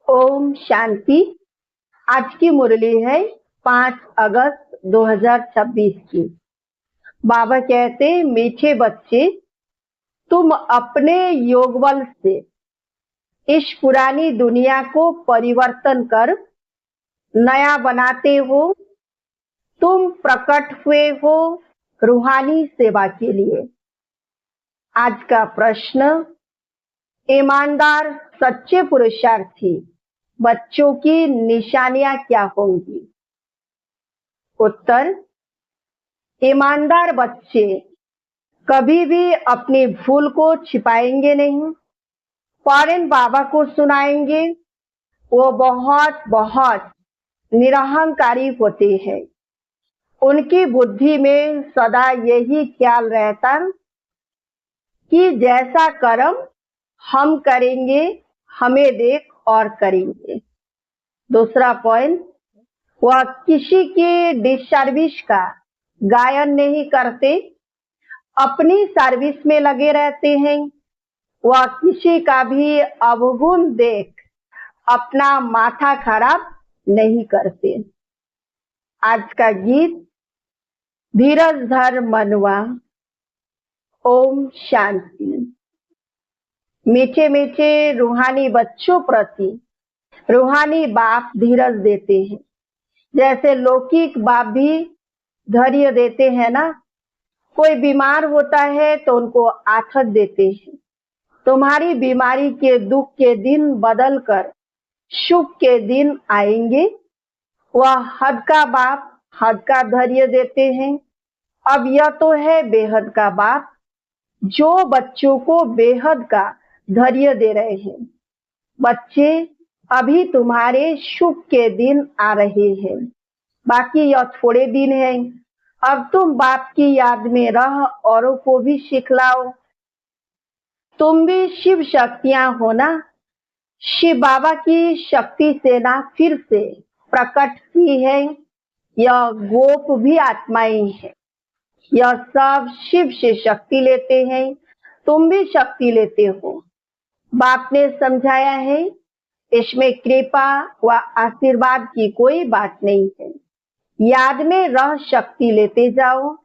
ओम शांति। आज की मुरली है 5 अगस्त 2026 की। बाबा कहते, मीठे बच्चे, तुम अपने योग बल से इस पुरानी दुनिया को परिवर्तन कर नया बनाते हो। तुम प्रकट हुए हो रूहानी सेवा के लिए। आज का प्रश्न, ईमानदार सच्चे पुरुषार्थी बच्चों की निशानियां क्या होंगी? उत्तर, ईमानदार बच्चे कभी भी अपनी भूल को छिपाएंगे नहीं, फौरन बाबा को सुनाएंगे। वो बहुत बहुत निरहंकारी होते हैं। उनकी बुद्धि में सदा यही ख्याल रहता कि जैसा कर्म हम करेंगे, हमें देख और करेंगे। दूसरा पॉइंट, वह किसी के डिसर्विस का गायन नहीं करते, अपनी सर्विस में लगे रहते हैं। वह किसी का भी अवगुण देख अपना माथा खराब नहीं करते। आज का गीत, धीरज धर मनवा। ओम शांति। मीठे मीठे रूहानी बच्चों प्रति रूहानी बाप धीरज देते हैं, जैसे लौकिक बाप भी धैर्य देते हैं ना। कोई बीमार होता है तो उनको आथत देते हैं। तुम्हारी बीमारी के दुख के दिन बदलकर सुख के दिन आएंगे। वह हद का बाप हद का धैर्य देते हैं। अब यह तो है बेहद का बाप, जो बच्चों को बेहद का धैर्य दे रहे हैं। बच्चे, अभी तुम्हारे सुख के दिन आ रहे हैं, बाकी यह थोड़े दिन हैं। अब तुम बाप की याद में रह औरों को भी सिखलाओ। तुम भी शिव शक्तियां हो ना। शिव बाबा की शक्ति सेना फिर से प्रकट की है। यह गोप भी आत्माएं हैं। यह सब शिव से शक्ति लेते हैं। तुम भी शक्ति लेते हो। बाप ने समझाया है, इसमें कृपा व आशीर्वाद की कोई बात नहीं है। याद में रह शक्ति लेते जाओ।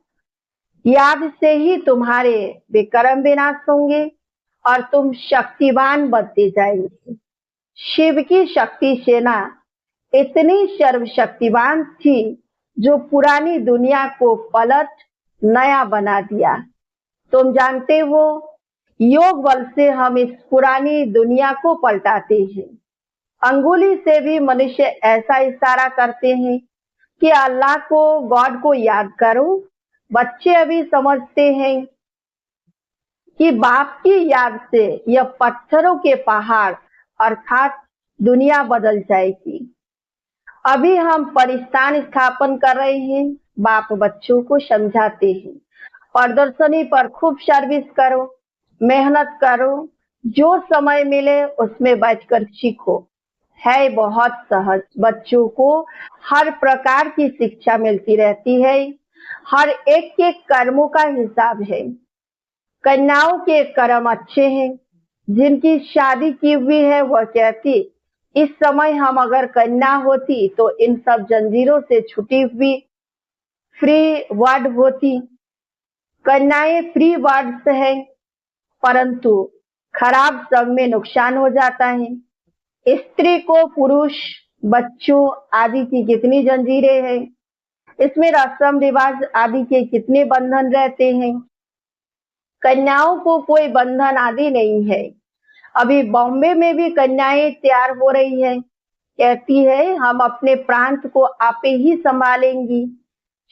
याद से ही तुम्हारे विक्रम विनाश होंगे और तुम शक्तिवान बनते जाएंगे। शिव की शक्ति सेना इतनी सर्वशक्तिवान थी जो पुरानी दुनिया को पलट नया बना दिया। तुम जानते हो, योग बल से हम इस पुरानी दुनिया को पलटाते हैं। अंगुली से भी मनुष्य ऐसा इशारा करते हैं कि अल्लाह को, गॉड को याद करो। बच्चे अभी समझते हैं कि बाप की याद से यह पत्थरों के पहाड़ अर्थात दुनिया बदल जाएगी। अभी हम परिस्थान स्थापन कर रहे हैं। बाप बच्चों को समझाते हैं, प्रदर्शनी पर खूब सर्विस करो, मेहनत करो, जो समय मिले उसमें बैठकर सीखो। है बहुत सहज। बच्चों को हर प्रकार की शिक्षा मिलती रहती है। हर एक के कर्मों का हिसाब है। कन्याओं के कर्म अच्छे हैं। जिनकी शादी की हुई है वह कहती, इस समय हम अगर कन्या होती तो इन सब जंजीरों से छुटी हुई फ्री वर्ड होती। कन्याएं फ्री वर्ड्स है, परंतु खराब संग में नुकसान हो जाता है। स्त्री को पुरुष, बच्चों आदि की कितनी जंजीरें हैं। इसमें रस्म रिवाज आदि के कितने बंधन रहते हैं। कन्याओं को कोई बंधन आदि नहीं है। अभी बॉम्बे में भी कन्याएं तैयार हो रही है, कहती है हम अपने प्रांत को आपे ही संभालेंगी।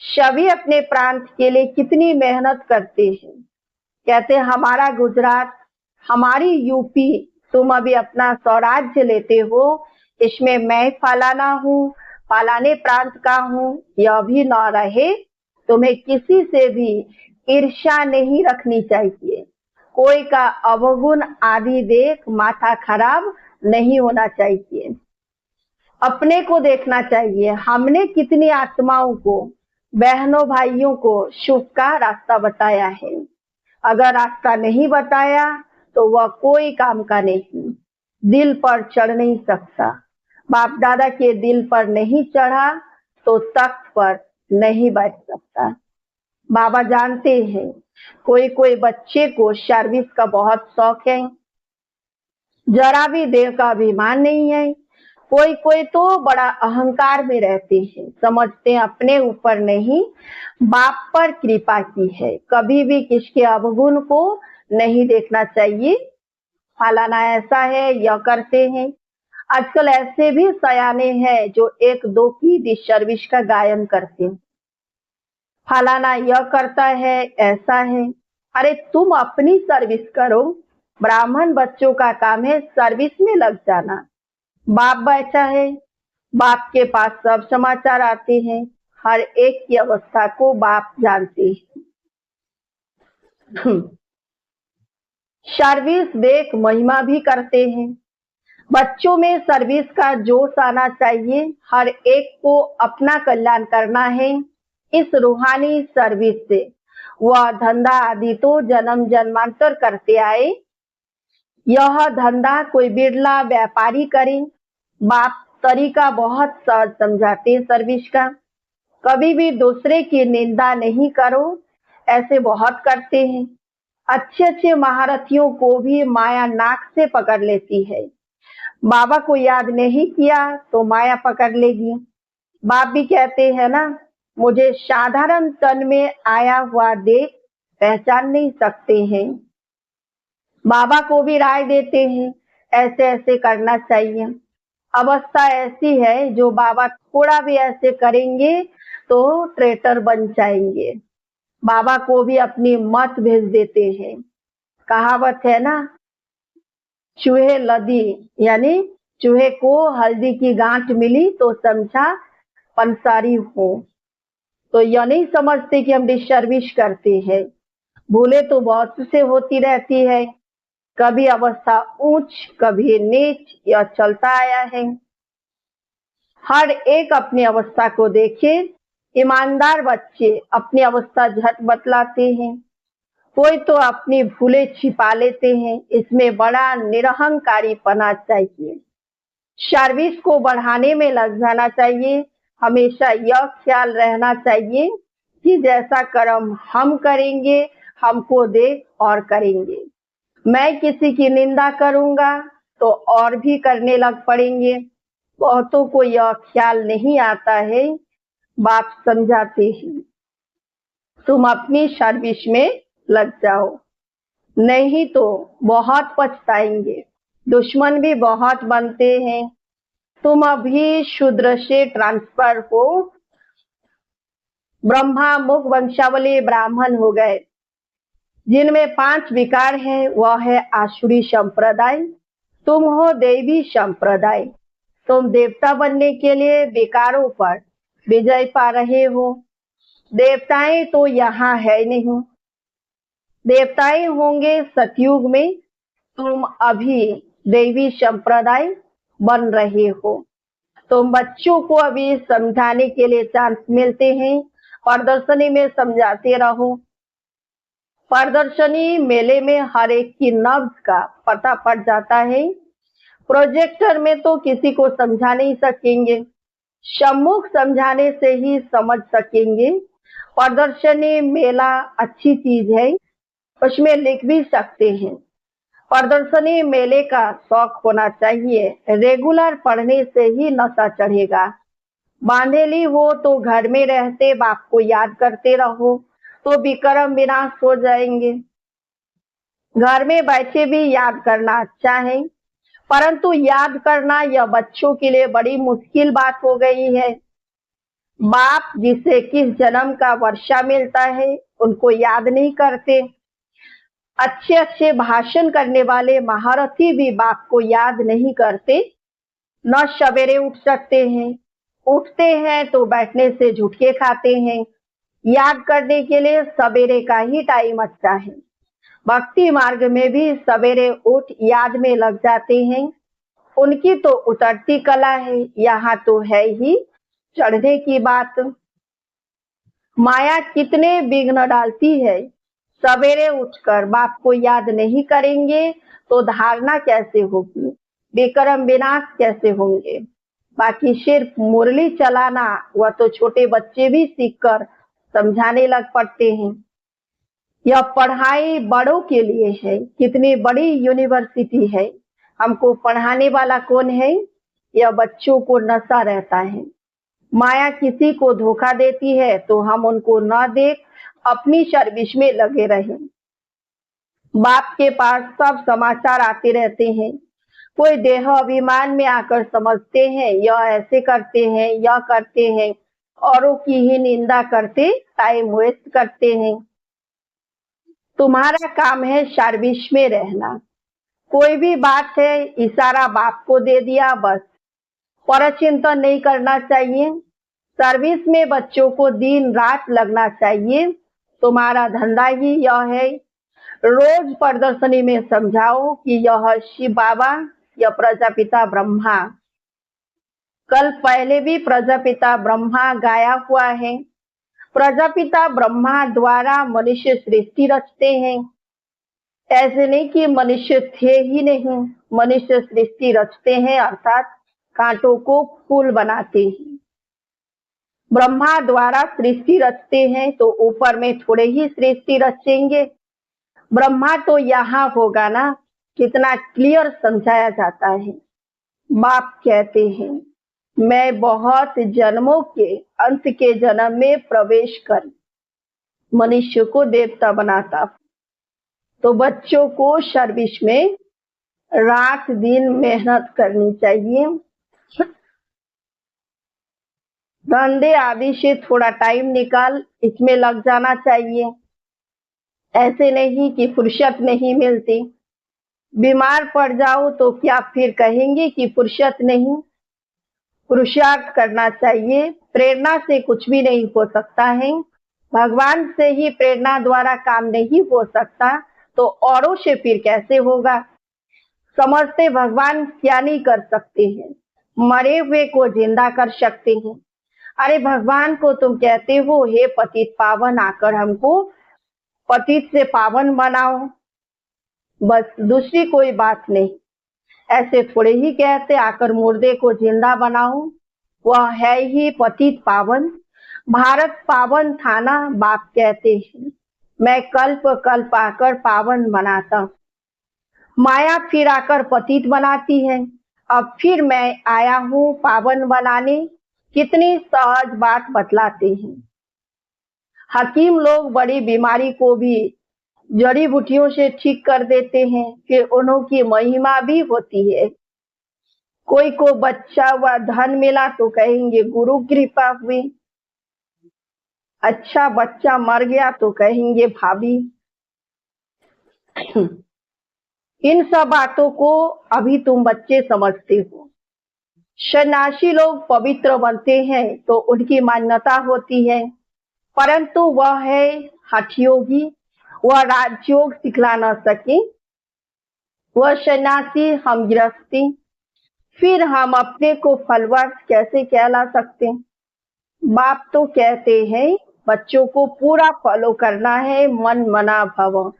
सभी अपने प्रांत के लिए कितनी मेहनत करते हैं। कहते हमारा गुजरात, हमारी यूपी, तुम अभी अपना स्वराज्य लेते हो, इसमें मैं फलाना हूँ, फलाने प्रांत का हूँ, यह भी न रहे। तुम्हें किसी से भी ईर्ष्या नहीं रखनी चाहिए। कोई का अवगुण आदि देख माथा खराब नहीं होना चाहिए। अपने को देखना चाहिए, हमने कितनी आत्माओं को, बहनों भाइयों को सुख का रास्ता बताया है। अगर रास्ता नहीं बताया तो वह कोई काम का नहीं। दिल पर चढ़ नहीं सकता। बाप दादा के दिल पर नहीं चढ़ा तो तख्त पर नहीं बैठ सकता। बाबा जानते हैं कोई कोई बच्चे को सर्विस का बहुत शौक है, जरा भी देह का अभिमान नहीं है। कोई कोई तो बड़ा अहंकार में रहते हैं, समझते हैं अपने ऊपर नहीं बाप पर कृपा की है। कभी भी किसके अवगुण को नहीं देखना चाहिए। फलाना ऐसा है, यह करते हैं। आजकल ऐसे भी सयाने हैं जो एक दो की डिसर्विस का गायन करते हैं। फलाना यह करता है, ऐसा है। अरे तुम अपनी सर्विस करो। ब्राह्मण बच्चों का काम है सर्विस में लग जाना। बाप बैठा है, बाप के पास सब समाचार आते हैं, हर एक की अवस्था को बाप जानते हैं। सर्विस देख महिमा भी करते हैं। बच्चों में सर्विस का जोश आना चाहिए। हर एक को अपना कल्याण करना है इस रूहानी सर्विस से। वह धंधा आदि तो जन्म जन्मांतर करते आए, यह धंधा कोई बिरला व्यापारी करे। बाप तरीका बहुत सहज समझाते हैं सर्विस का। कभी भी दूसरे की निंदा नहीं करो, ऐसे बहुत करते हैं। अच्छे अच्छे महारथियों को भी माया नाक से पकड़ लेती है। बाबा को याद नहीं किया तो माया पकड़ लेगी। बाप भी कहते हैं ना, मुझे साधारण तन में आया हुआ देख पहचान नहीं सकते हैं। बाबा को भी राय देते हैं ऐसे ऐसे करना चाहिए। अवस्था ऐसी है जो बाबा थोड़ा भी ऐसे करेंगे तो ट्रेटर बन जाएंगे। बाबा को भी अपनी मत भेज देते हैं। कहावत है ना, चूहे लदी, यानी चूहे को हल्दी की गांठ मिली तो समझा पंसारी हो। तो यह नहीं समझते कि हम डिसर्विस करते हैं। भूले तो बहुत से होती रहती है, कभी अवस्था ऊंच कभी नीच, यह चलता आया है। हर एक अपनी अवस्था को देखे। ईमानदार बच्चे अपनी अवस्था झट बतलाते हैं। कोई तो अपनी भूले छिपा लेते हैं। इसमें बड़ा निरहंकारी पना चाहिए। सर्विस को बढ़ाने में लग जाना चाहिए। हमेशा यह ख्याल रहना चाहिए कि जैसा कर्म हम करेंगे हमको देख और करेंगे। मैं किसी की निंदा करूंगा तो और भी करने लग पड़ेंगे। बहुतों को यह ख्याल नहीं आता है। बाप समझाते हैं तुम अपनी सर्विस में लग जाओ, नहीं तो बहुत पछताएंगे। दुश्मन भी बहुत बनते हैं। तुम अभी शूद्र से ट्रांसफर हो, ब्रह्मा मुख वंशावली ब्राह्मण हो गए। जिनमें 5 विकार है वह है आसुरी संप्रदाय। तुम हो देवी संप्रदाय। तुम देवता बनने के लिए विकारों पर विजय पा रहे हो। देवताएं तो यहाँ है नहीं, देवताएं होंगे सतयुग में। तुम अभी देवी संप्रदाय बन रहे हो। तुम बच्चों को अभी समझाने के लिए चांस मिलते हैं। प्रदर्शनी में समझाते रहो। प्रदर्शनी मेले में हर एक की नब्ज का पता पड़ जाता है। प्रोजेक्टर में तो किसी को समझा नहीं सकेंगे, सम्मुख समझाने से ही समझ सकेंगे। प्रदर्शनी मेला अच्छी चीज है, उसमें लिख भी सकते हैं। प्रदर्शनी मेले का शौक होना चाहिए। रेगुलर पढ़ने से ही नशा चढ़ेगा। बांधेली हो तो घर में रहते बाप को याद करते रहो तो विक्रम विनाश हो जाएंगे। घर में बैठे भी याद करना अच्छा है, परंतु याद करना यह बच्चों के लिए बड़ी मुश्किल बात हो गई है। बाप जिसे किस जन्म का वर्षा मिलता है उनको याद नहीं करते। अच्छे अच्छे भाषण करने वाले महारथी भी बाप को याद नहीं करते। न सवेरे उठ सकते हैं, उठते हैं तो बैठने से झुटके खाते हैं। याद करने के लिए सवेरे का ही टाइम अच्छा है। भक्ति मार्ग में भी सवेरे उठ याद में लग जाते हैं। उनकी तो उतरती कला है, यहाँ तो है ही चढ़ने की बात। माया कितने विघ्न डालती है। सवेरे उठकर बाप को याद नहीं करेंगे तो धारणा कैसे होगी। विक्रम विनाश कैसे होंगे। बाकी सिर्फ मुरली चलाना वह तो छोटे बच्चे भी सीखकर समझाने लग पड़ते हैं। यह पढ़ाई बड़ों के लिए है। कितनी बड़ी यूनिवर्सिटी है, हमको पढ़ाने वाला कौन है। यह बच्चों को नशा रहता है। माया किसी को धोखा देती है तो हम उनको न देख अपनी सर्विस में लगे रहें। बाप के पास सब समाचार आते रहते हैं। कोई देह अभिमान में आकर समझते हैं यह ऐसे करते हैं, यह करते हैं, औरों की ही निंदा करते टाइम वेस्ट करते हैं। तुम्हारा काम है सर्विस में रहना। कोई भी बात है इशारा बाप को दे दिया बस। परचिंतन नहीं करना चाहिए। सर्विस में बच्चों को दिन रात लगना चाहिए। तुम्हारा धंधा ही यह है। रोज प्रदर्शनी में समझाओ कि यह शिव बाबा, यह प्रजापिता ब्रह्मा। कल पहले भी प्रजापिता ब्रह्मा गाया हुआ है। प्रजापिता ब्रह्मा द्वारा मनुष्य सृष्टि रचते हैं। ऐसे नहीं कि मनुष्य थे ही नहीं, मनुष्य सृष्टि रचते हैं अर्थात कांटों को फूल बनाते हैं। ब्रह्मा द्वारा सृष्टि रचते हैं तो ऊपर में थोड़े ही सृष्टि रचेंगे। ब्रह्मा तो यहाँ होगा ना। कितना क्लियर समझाया जाता है। बाप कहते हैं मैं बहुत जन्मों के अंत के जन्म में प्रवेश कर मनुष्य को देवता बनाता हूँ। तो बच्चों को सर्विस में रात दिन मेहनत करनी चाहिए। धंधे आदि से थोड़ा टाइम निकाल इसमें लग जाना चाहिए। ऐसे नहीं कि फुर्सत नहीं मिलती। बीमार पड़ जाओ तो क्या फिर कहेंगे कि फुर्सत नहीं। पुरुषार्थ करना चाहिए। प्रेरणा से कुछ भी नहीं हो सकता है। भगवान से ही प्रेरणा द्वारा काम नहीं हो सकता तो औरों से फिर कैसे होगा। समझते भगवान क्या नहीं कर सकते हैं। मरे हुए को जिंदा कर सकते हैं। अरे भगवान को तुम कहते हो हे पतित पावन, आकर हमको पतित से पावन बनाओ, बस दूसरी कोई बात नहीं। ऐसे थोड़े ही कहते आकर मुर्दे को जिंदा बनाओ। वह है ही पतित पावन। भारत पावन था ना। बाप कहते हैं मैं कल्प कल्प आकर पावन बनाता। माया फिर आकर पतित बनाती है। अब फिर मैं आया हूँ पावन बनाने। कितनी सहज बात बतलाते हैं। हकीम लोग बड़ी बीमारी को भी जड़ी बूटियों से ठीक कर देते हैं। फिर उन्हों की महिमा भी होती है। कोई को बच्चा व धन मिला तो कहेंगे गुरु कृपा हुई। अच्छा बच्चा मर गया तो कहेंगे भाभी। इन सब बातों को अभी तुम बच्चे समझते हो। सन्यासी लोग पवित्र बनते हैं तो उनकी मान्यता होती है, परंतु वह है हठयोगी। वह राजयोग सिखला न सके। वह सन्यासी, हम गृहस्थी। फिर हम अपने को फलवार कैसे कहला सकते। बाप तो कहते हैं बच्चों को पूरा फॉलो करना है, मन मना भव।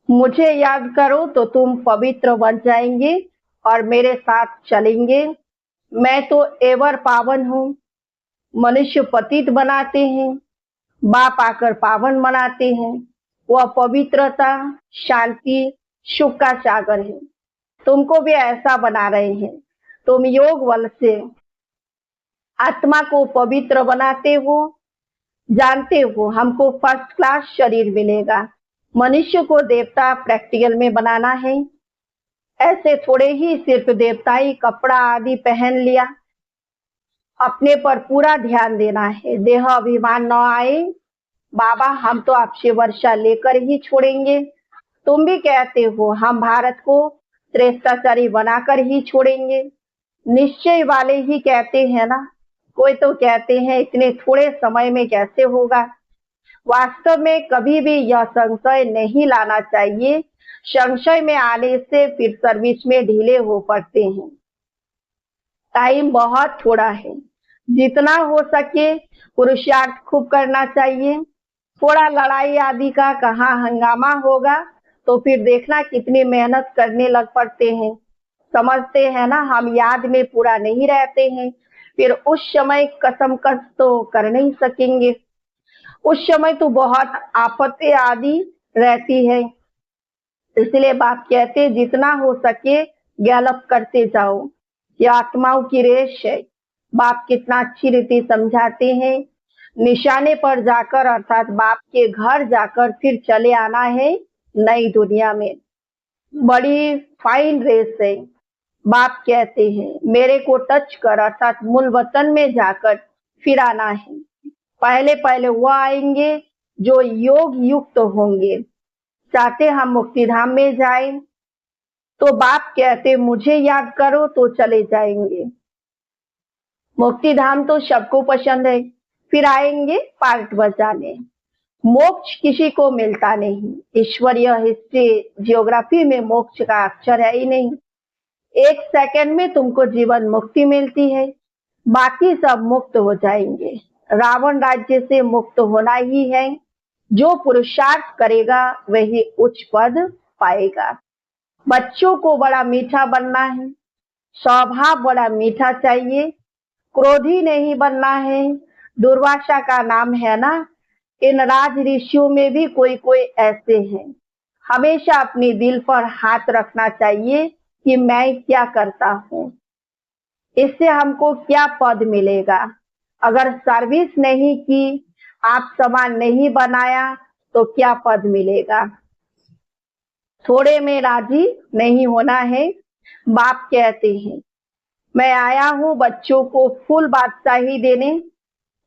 मुझे याद करो तो तुम पवित्र बन जाएंगे और मेरे साथ चलेंगे। मैं तो एवर पावन हूँ। मनुष्य पतित बनाते हैं, बाप आकर पावन बनाते हैं। वह पवित्रता, शांति, सुख का सागर है। तुमको भी ऐसा बना रहे हैं। तुम योग बल से आत्मा को पवित्र बनाते हो। जानते हो हमको फर्स्ट क्लास शरीर मिलेगा। मनुष्य को देवता प्रैक्टिकल में बनाना है। ऐसे थोड़े ही सिर्फ देवताई कपड़ा आदि पहन लिया। अपने पर पूरा ध्यान देना है। देह अभिमान न आए। बाबा हम तो आपसे वर्षा लेकर ही छोड़ेंगे। तुम भी कहते हो हम भारत को श्रेष्ठाचारी बनाकर ही छोड़ेंगे। निश्चय वाले ही कहते हैं ना। कोई तो कहते हैं इतने थोड़े समय में कैसे होगा। वास्तव में कभी भी यह संशय नहीं लाना चाहिए। संशय में आने से फिर सर्विस में ढीले हो पड़ते हैं। टाइम बहुत थोड़ा है। जितना हो सके पुरुषार्थ खूब करना चाहिए। थोड़ा लड़ाई आदि का कहाँ हंगामा होगा तो फिर देखना कितनी मेहनत करने लग पड़ते हैं। समझते हैं ना, हम याद में पूरा नहीं रहते हैं, फिर उस समय कसमकस तो कर नहीं सकेंगे। उस समय तो बहुत आफतें आदि रहती है। इसलिए बाप कहते हैं जितना हो सके गैलप करते जाओ, ये आत्माओं की रेस है। बाप कितना अच्छी रीति समझाते हैं, निशाने पर जाकर अर्थात बाप के घर जाकर फिर चले आना है नई दुनिया में। बड़ी फाइन रेस है। बाप कहते हैं मेरे को टच कर अर्थात मूल वतन में जाकर फिर आना है। पहले पहले वो आएंगे जो योग युक्त होंगे। चाहते हम मुक्ति धाम में जाएं, तो बाप कहते मुझे याद करो तो चले जाएंगे। मुक्ति धाम तो सबको पसंद है, फिर आएंगे पार्ट बजाने। मोक्ष किसी को मिलता नहीं। ईश्वरीय हिस्ट्री जियोग्राफी में मोक्ष का अक्षर है ही नहीं। 1 सेकंड में तुमको जीवन मुक्ति मिलती है, बाकी सब मुक्त हो जाएंगे। रावण राज्य से मुक्त होना ही है। जो पुरुषार्थ करेगा वही उच्च पद पाएगा। बच्चों को बड़ा मीठा बनना है, स्वभाव बड़ा मीठा चाहिए, क्रोधी नहीं बनना है। दुर्वासा का नाम है ना, इन राज ऋषियों में भी कोई कोई ऐसे हैं। हमेशा अपने दिल पर हाथ रखना चाहिए कि मैं क्या करता हूँ, इससे हमको क्या पद मिलेगा। अगर सर्विस नहीं की, आप सामान नहीं बनाया तो क्या पद मिलेगा। थोड़े में राजी नहीं होना है। बाप कहते हैं मैं आया हूँ बच्चों को फुल बादशाही देने,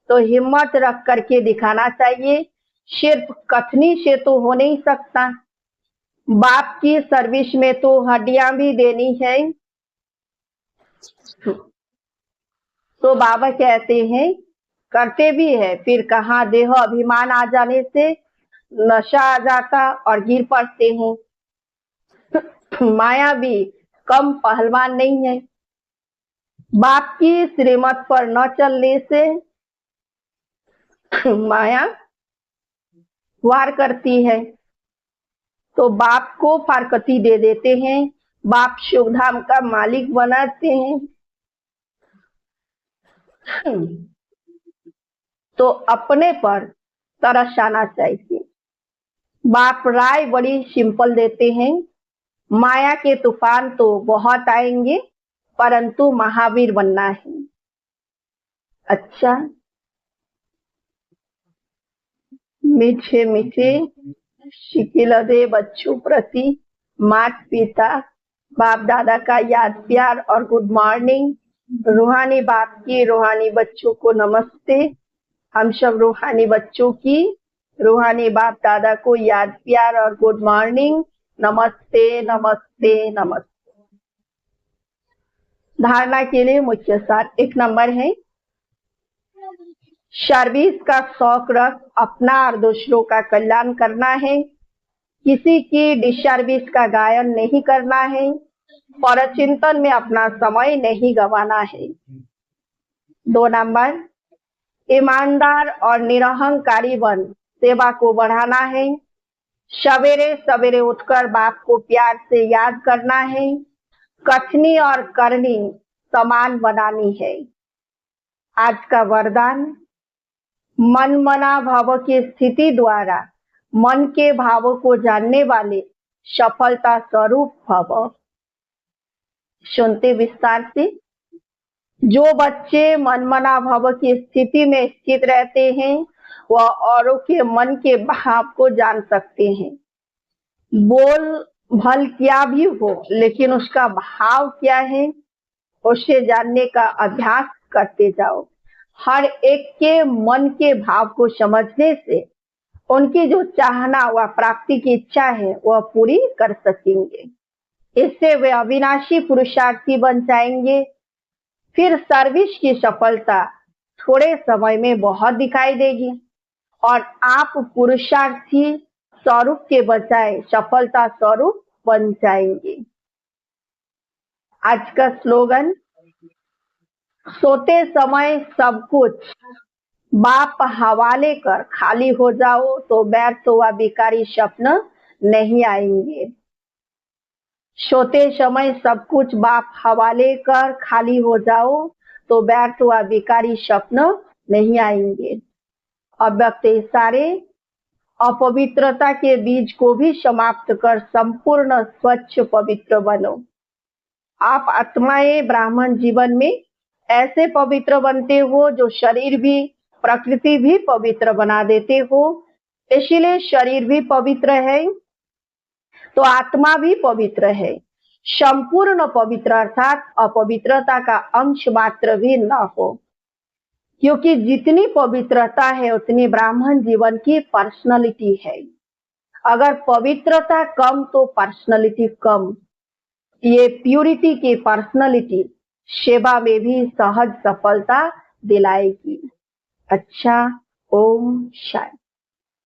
तो हिम्मत रख करके दिखाना चाहिए। सिर्फ कथनी से तो हो नहीं सकता। बाप की सर्विस में तो हड्डियां भी देनी है। तो बाबा कहते हैं करते भी है, फिर कहाँ देह अभिमान आ जाने से नशा आ जाता और गिर पड़ते हैं। माया भी कम पहलवान नहीं है। बाप की श्रीमत पर न चलने से माया वार करती है, तो बाप को फारकती दे देते हैं। बाप शुभधाम का मालिक बनाते हैं। तो अपने पर तरस आना चाहिए। बाप राय बड़ी सिंपल देते हैं, माया के तूफान तो बहुत आएंगे, परंतु महावीर बनना है। अच्छा, मीठे मीठे शिकिलदे बच्चों प्रति माता पिता बाप दादा का याद प्यार और गुड मॉर्निंग। रूहानी बाप की रूहानी बच्चों को नमस्ते। हम सब रूहानी बच्चों की रूहानी बाप दादा को याद प्यार और गुड मॉर्निंग। नमस्ते नमस्ते नमस्ते। धारणा के लिए मुख्य सार 1 नंबर है, सर्विस का शौक रख अपना और दूसरों का कल्याण करना है। किसी की डिसर्विस का गायन नहीं करना है। परचिंतन में अपना समय नहीं गंवाना है। 2 नंबर, ईमानदार और निरहंकारी बन सेवा को बढ़ाना है। सवेरे सवेरे उठकर बाप को प्यार से याद करना है। कथनी और करनी समान बनानी है। आज का वरदान, मन मना भाव की स्थिति द्वारा मन के भावों को जानने वाले सफलता स्वरूप भव। सुनते विस्तार से। जो बच्चे मनमना भाव की स्थिति में स्थित रहते हैं वह औरों के मन के भाव को जान सकते हैं। बोल भल क्या भी हो, लेकिन उसका भाव क्या है उसे जानने का अभ्यास करते जाओ। हर एक के मन के भाव को समझने से उनकी जो चाहना व प्राप्ति की इच्छा है वह पूरी कर सकेंगे। इससे वे अविनाशी पुरुषार्थी बन जाएंगे। फिर सर्विस की सफलता थोड़े समय में बहुत दिखाई देगी और आप पुरुषार्थी स्वरूप के बजाय सफलता स्वरूप बन जाएंगे। आज का स्लोगन, सोते समय सब कुछ बाप हवाले कर खाली हो जाओ तो व्यर्थ व बेकारी स्वप्न नहीं आएंगे। सोते समय सब कुछ बाप हवाले कर खाली हो जाओ तो व्यर्थ व बेकारी स्वप्न नहीं आएंगे। अव्यक्त इशारे अपवित्रता के बीज को भी समाप्त कर संपूर्ण स्वच्छ पवित्र बनो। आप आत्माएं ब्राह्मण जीवन में ऐसे पवित्र बनते हो जो शरीर भी प्रकृति भी पवित्र बना देते हो। इसीलिए शरीर भी पवित्र है तो आत्मा भी पवित्र है। संपूर्ण पवित्र अर्थात अपवित्रता का अंश मात्र भी न हो, क्योंकि जितनी पवित्रता है उतनी ब्राह्मण जीवन की पर्सनालिटी है। अगर पवित्रता कम तो पर्सनालिटी कम। ये प्यूरिटी की पर्सनालिटी सेवा में भी सहज सफलता दिलाएगी। अच्छा, ओम शांति।